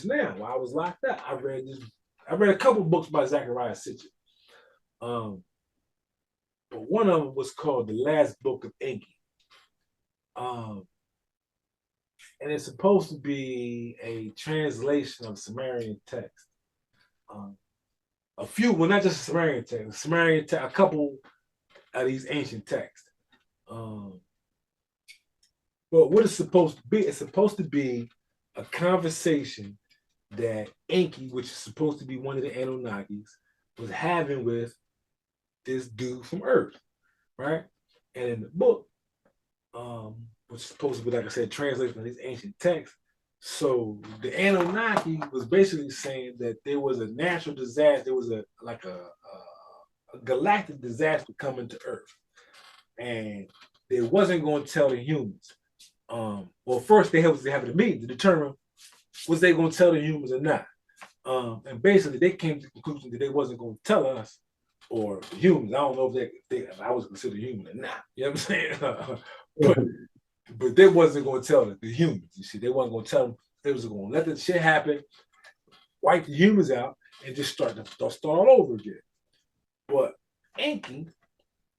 just now while I was locked up. I read a couple books by Zecharia Sitchin. Um, but one of them was called The Last Book of Enki. Um, and it's supposed to be a translation of Sumerian text. Um, a few, well, not just Sumerian text, a couple of these ancient texts. Um, but what it's supposed to be, it's supposed to be a conversation that Enki, which is supposed to be one of the Anunnakis, was having with this dude from Earth, right? And in the book, which is supposed to be, like I said, translated from these ancient texts. So the Anunnaki was basically saying that there was a natural disaster, there was a galactic disaster coming to Earth, and they wasn't going to tell the humans. Well, first they have a meeting to determine was they going to tell the humans or not. And basically they came to the conclusion that they wasn't going to tell us or the humans. I don't know if I was considered human or not. You know what I'm saying? but they wasn't going to tell the humans. You see, they wasn't going to tell them. They was going to let the shit happen, wipe the humans out, and just start all over again. But Enki,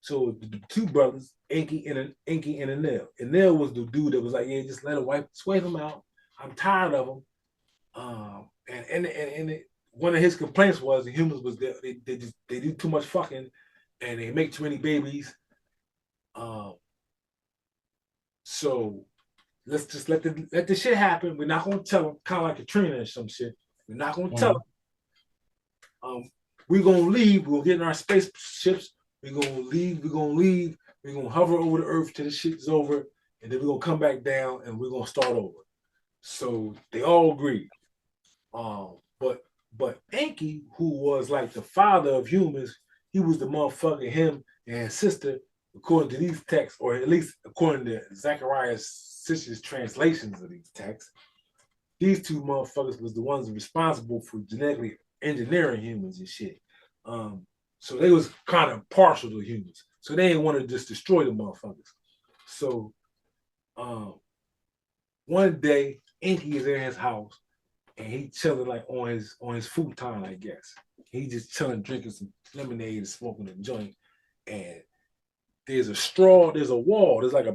so the two brothers, Enki and Enlil. Enlil was the dude that was like, yeah, just let him swipe him out. I'm tired of him. And one of his complaints was the humans was they do too much fucking and they make too many babies. So let's just let the shit happen. We're not gonna tell them, kind of like Katrina and some shit. We're not gonna tell them. We're gonna leave. We're gonna get in our spaceships. We're gonna leave. We're gonna hover over the earth till the shit's over, and then we're gonna come back down and we're gonna start over. So they all agreed. But Enki, who was like the father of humans, he was the motherfucker, him and his sister, according to these texts, or at least according to Zecharia Sitchin's translations of these texts, these two motherfuckers was the ones responsible for genetically engineering humans and shit. So they was kind of partial to humans. So they didn't want to just destroy the motherfuckers. So one day, Enki is in his house and he chilling like on his futon, I guess. He just chilling, drinking some lemonade and smoking a joint. And there's a wall, there's like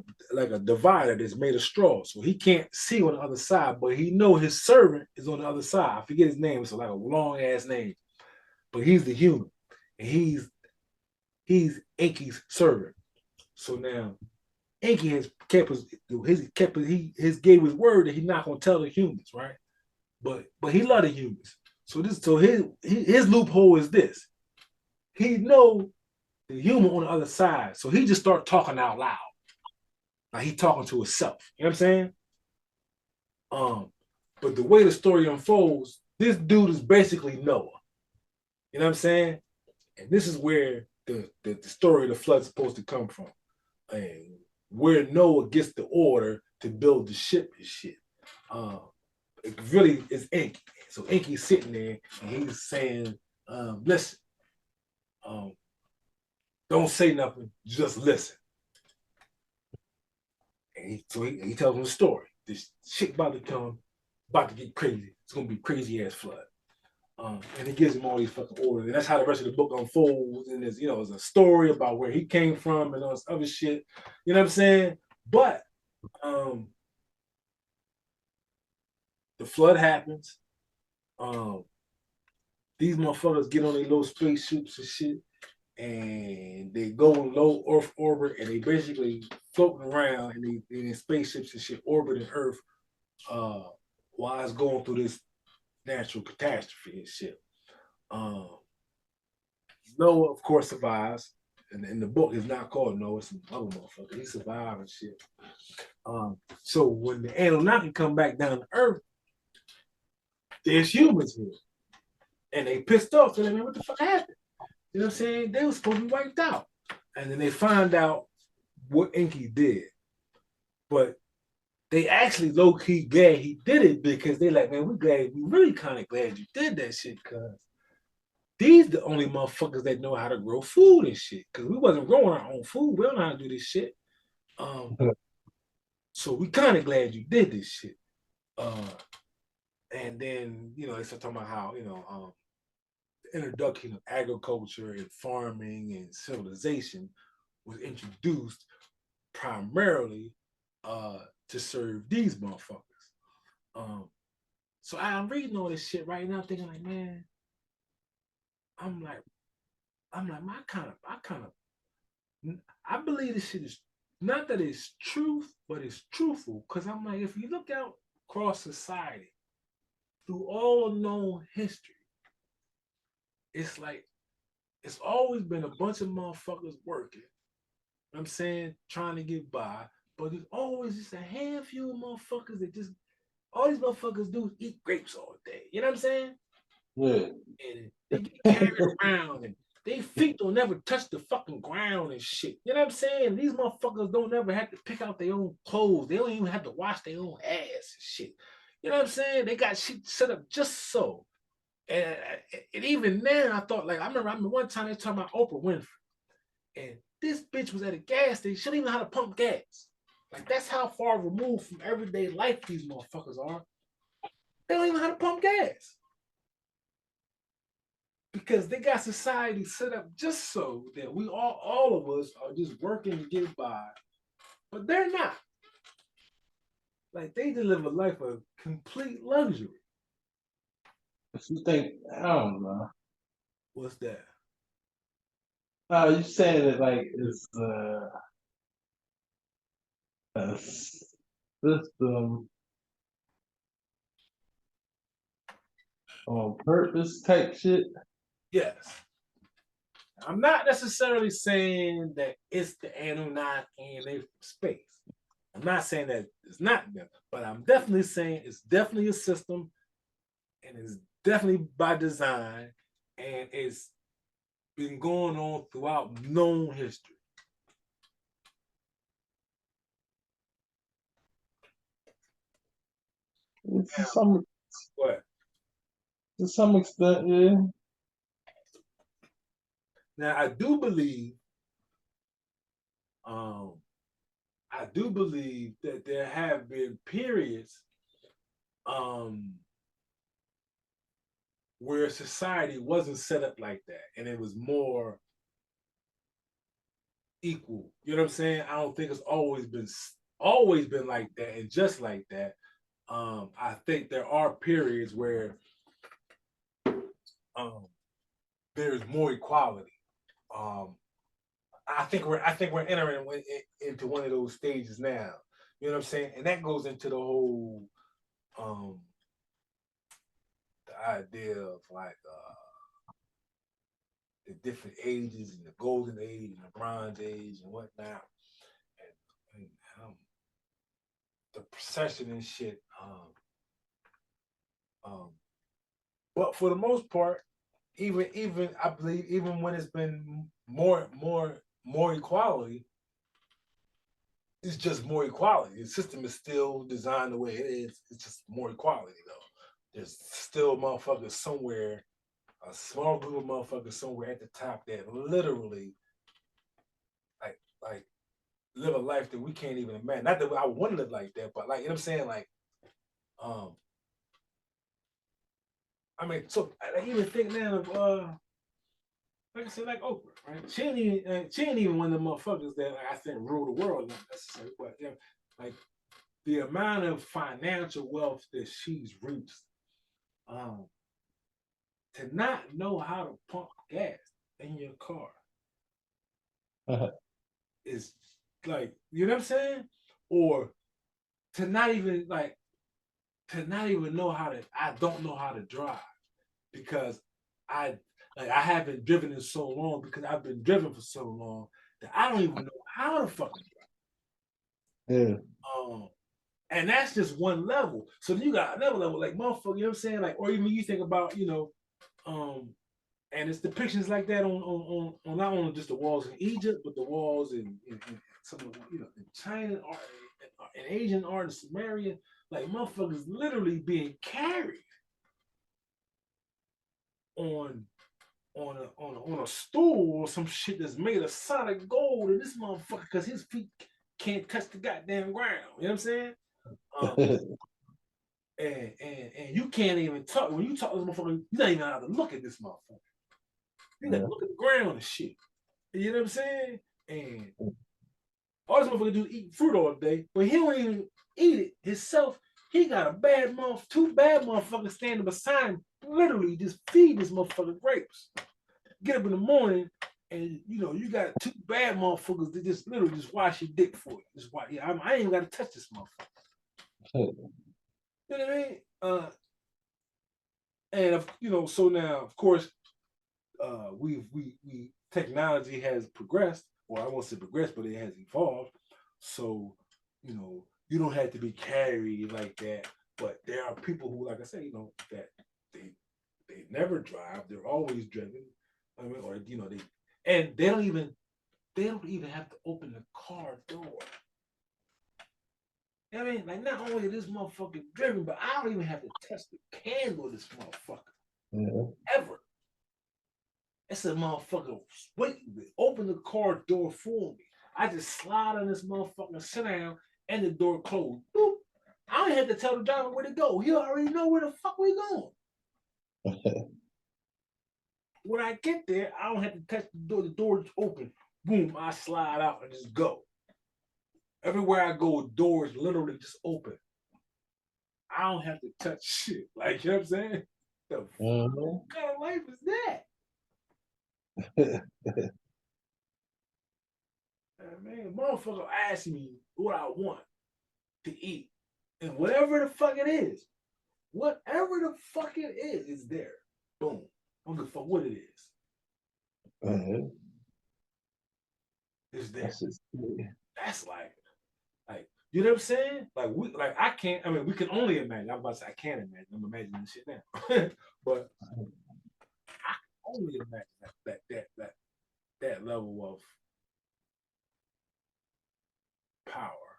a divider that's made of straw. So he can't see on the other side, but he know his servant is on the other side. I forget his name, it's like a long ass name. But he's the human. And he's Enki's servant. So now Enki has kept his gave his word that he's not gonna tell the humans, right? But he love the humans. So his loophole is this. He know the human on the other side. So he just start talking out loud. Like he talking to himself. You know what I'm saying? But the way the story unfolds, this dude is basically Noah. You know what I'm saying? And this is where the story of the flood is supposed to come from. And where Noah gets the order to build the ship and shit. It really is Enki. So Enki's sitting there and he's saying, listen, don't say nothing, just listen. And he tells him the story. This shit about to get crazy. It's gonna be crazy ass flood. And he gives him all these fucking orders. And that's how the rest of the book unfolds. And there's, it's a story about where he came from and all this other shit. You know what I'm saying? But the flood happens. These motherfuckers get on their little spaceships and shit. And they go in low Earth orbit and they basically floating around in spaceships and shit orbiting Earth while it's going through this natural catastrophe and shit. Noah, of course, survives. And the book is not called Noah, it's some other motherfucker. He survived and shit. So when the Anunnaki come back down to Earth, there's humans here. And they pissed off. So they mean, what the fuck happened? You know what I'm saying? They were supposed to be wiped out. And then they find out what Enki did. But they actually low-key glad he did it because they like, man, we really kind of glad you did that shit because these the only motherfuckers that know how to grow food and shit. Because we wasn't growing our own food. We don't know how to do this shit. So we kind of glad you did this shit. And then, they start talking about how, the introduction of agriculture and farming and civilization was introduced primarily to serve these motherfuckers. Um, so I'm reading all this shit right now, thinking like, man, I'm like, I believe this shit is not that it's truth, but it's truthful. Cause I'm like, if you look out across society through all known history, it's like it's always been a bunch of motherfuckers working. I'm saying trying to get by, but there's always just a handful of motherfuckers that just all these motherfuckers do is eat grapes all day. You know what I'm saying? Yeah. And they get carried around and they feet don't never touch the fucking ground and shit. You know what I'm saying? These motherfuckers don't ever have to pick out their own clothes. They don't even have to wash their own ass and shit. You know what I'm saying? They got shit set up just so. And, and even then, I thought like I remember one time they talking about Oprah Winfrey, and this bitch was at a gas station. She didn't even know how to pump gas. Like that's how far removed from everyday life these motherfuckers are. They don't even know how to pump gas because they got society set up just so that we all of us are just working to get by, but they're not. Like they live a life of complete luxury. If you think, I don't know. What's that? You saying it like it's a system on purpose type shit. Yes. I'm not necessarily saying that it's the Anunnaki and they from space. I'm not saying that it's not them, but I'm definitely saying it's definitely a system and it's definitely by design and it's been going on throughout known history. It's Now, what? to some extent, yeah. Now um, I do believe that there have been periods um, where society wasn't set up like that, and it was more equal. You know what I'm saying? I don't think it's always been like that and just like that. I think there are periods where um, there's more equality. Um, I think we're entering into one of those stages now. You know what I'm saying? And that goes into the whole um, the idea of like the different ages and the golden age and the bronze age and whatnot, and the procession and shit. Um, but for the most part, even I believe even when it's been more equality, it's just more equality. The system is still designed the way it is. It's just more equality though. There's still motherfuckers somewhere, a small group of motherfuckers somewhere at the top that literally like live a life that we can't even imagine. Not that I want to live like that, but like you know what I'm saying, like um I mean, so I even think now of like I said, like Oprah, right? She ain't even one of the motherfuckers that like, I think rule the world necessarily, but like the amount of financial wealth that she's reached, um, to not know how to pump gas in your car is like, you know what I'm saying? Or to not even like to not even know how to I don't know how to drive because I I haven't driven in so long because I've been driven for so long that I don't even know how to fucking Yeah. drive. And that's just one level. So then you got another level, like motherfucker, you know what I'm saying? Like, or even you think about, um, and it's depictions like that on not only just the walls in Egypt, but the walls in some of in China art in Asian art in Sumerian, like motherfuckers literally being carried on on a stool or some shit that's made of solid gold, and this motherfucker, because his feet can't touch the goddamn ground. You know what I'm saying? Um, and you can't even talk. When you talk to this motherfucker, you don't even know how to look at this motherfucker. You gotta Yeah. look at the ground and shit. You know what I'm saying? And all this motherfucker do is eat fruit all day, but he don't even eat it himself. He got a bad month, two bad motherfuckers standing beside him, literally just feed this motherfucker grapes. Get up in the morning, and you got two bad motherfuckers that just literally just wash your dick for you. Just wash. Yeah, I ain't even got to touch this motherfucker. You know what I mean? And so now, of course, we technology has progressed. Well, I won't say progressed, but it has evolved. So, you don't have to be carried like that. But there are people who, like I say, that they never drive. They're always driven. I mean, or they don't even have to open the car door. I mean, like not only is this motherfucker driven, but I don't even have to touch the candle of this motherfucker ever. It's a motherfucker waiting to open the car door for me. I just slide on this motherfucker, sit down, and the door closed. Boop. I don't have to tell the driver where to go. He already know where the fuck we going. When I get there, I don't have to touch the door. The door is open. Boom, I slide out and just go. Everywhere I go, doors literally just open. I don't have to touch shit. Like, you know what I'm saying? The what kind of life is that? Man, motherfucker ask me what I want to eat. And whatever the fuck it is, is there. Boom. I don't give a fuck what it is. It's there. That's like, you know what I'm saying? Like I can't. I mean, we can only imagine. I'm about to say I can't imagine. I'm imagining this shit now, but I can only imagine that level of power.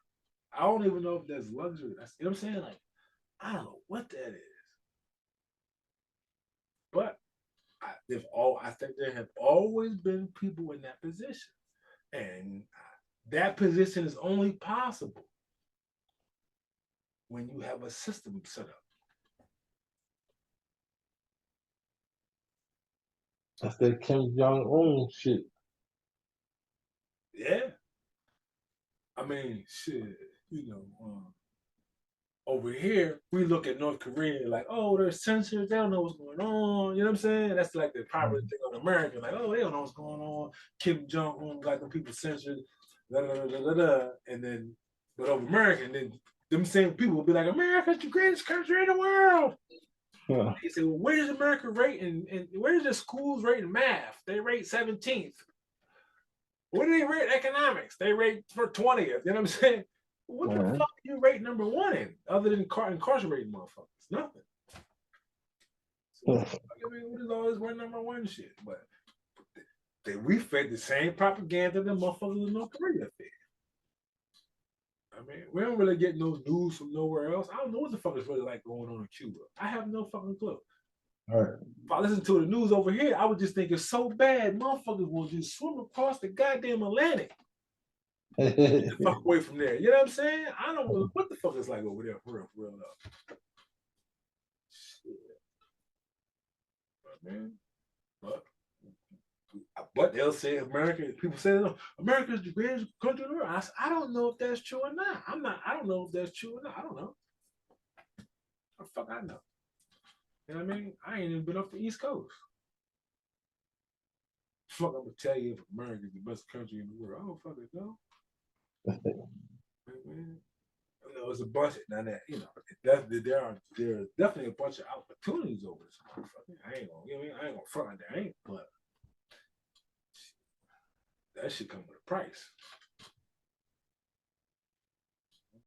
I don't even know if there's luxury. You know what I'm saying? Like, I don't know what that is. But I think there have always been people in that position. And that position is only possible when you have a system set up. That's that Kim Jong-un shit. Yeah. I mean, shit, over here, we look at North Korea like, oh, they're censored. They don't know what's going on. You know what I'm saying? That's like the popular thing on America. Like, oh, they don't know what's going on. Kim Jong Un got the people censored. Da, da, da, da, da. And then, but over America, and then them same people will be like, America's the greatest country in the world. Yeah. They say, well, where's America rate and where's the schools rating math? They rate 17th. What do they rate economics? They rate for 20th. You know what I'm saying? What the fuck do you rate number one in, other than incarcerating motherfuckers? Nothing. So, I mean, what is all this one number one shit? But we fed the same propaganda that motherfuckers in North Korea fed. I mean, we don't really get no news from nowhere else. I don't know what the fuck is really like going on in Cuba. I have no fucking clue. All right. If I listen to the news over here, I would just think it's so bad, motherfuckers will just swim across the goddamn Atlantic. Get the fuck away from there. You know what I'm saying? I don't know what the fuck it's like over there, for real though. Shit. Man. But they'll say America. People say America's the greatest country in the world. I don't know if that's true or not. I don't know if that's true or not. I don't know. The fuck I know. You know what I mean? I ain't even been up the East Coast. Fuck, I'm gonna tell you if America is the best country in the world. I don't fucking know. It's a bunch of now that there are definitely a bunch of opportunities over this motherfucker. I ain't gonna front there, but that should come with a price.